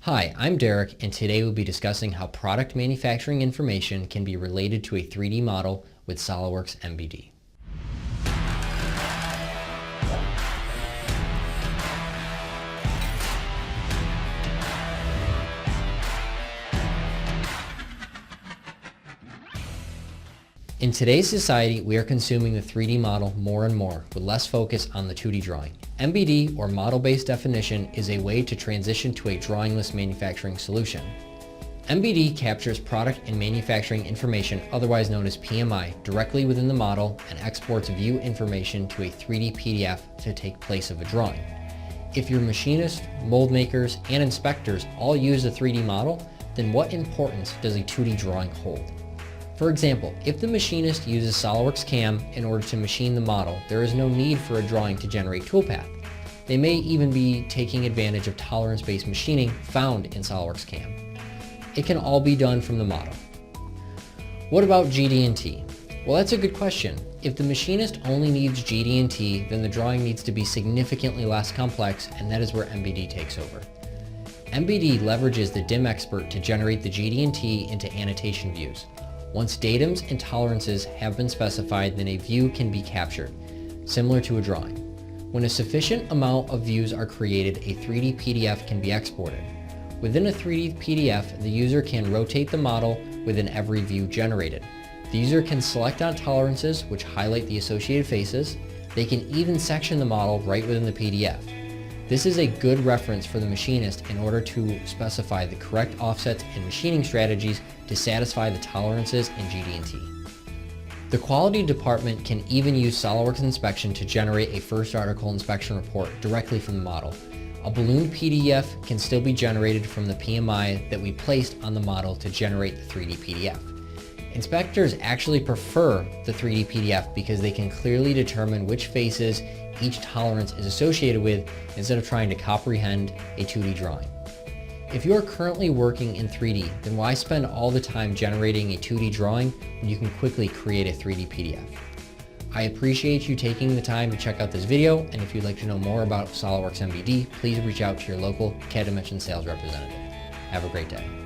Hi, I'm Derek, and today we'll be discussing how product manufacturing information can be related to a 3D model with SOLIDWORKS MBD. In today's society, we are consuming the 3D model more and more, with less focus on the 2D drawing. MBD, or Model-Based Definition, is a way to transition to a drawingless manufacturing solution. MBD captures product and manufacturing information, otherwise known as PMI, directly within the model and exports view information to a 3D PDF to take place of a drawing. If your machinists, mold makers, and inspectors all use a 3D model, then what importance does a 2D drawing hold? For example, if the machinist uses SOLIDWORKS CAM in order to machine the model, there is no need for a drawing to generate toolpath. They may even be taking advantage of tolerance-based machining found in SOLIDWORKS CAM. It can all be done from the model. What about GD&T? Well, that's a good question. If the machinist only needs GD&T, then the drawing needs to be significantly less complex, and that is where MBD takes over. MBD leverages the DIM expert to generate the GD&T into annotation views. Once datums and tolerances have been specified, then a view can be captured, similar to a drawing. When a sufficient amount of views are created, a 3D PDF can be exported. Within a 3D PDF, the user can rotate the model within every view generated. The user can select on tolerances, which highlight the associated faces. They can even section the model right within the PDF. This is a good reference for the machinist in order to specify the correct offsets and machining strategies to satisfy the tolerances in GD&T. The quality department can even use SOLIDWORKS Inspection to generate a first article inspection report directly from the model. A ballooned PDF can still be generated from the PMI that we placed on the model to generate the 3D PDF. Inspectors actually prefer the 3D PDF because they can clearly determine which faces each tolerance is associated with instead of trying to comprehend a 2D drawing. If you are currently working in 3D, then why spend all the time generating a 2D drawing when you can quickly create a 3D PDF? I appreciate you taking the time to check out this video, and if you'd like to know more about SOLIDWORKS MBD, please reach out to your local CADimensions sales representative. Have a great day.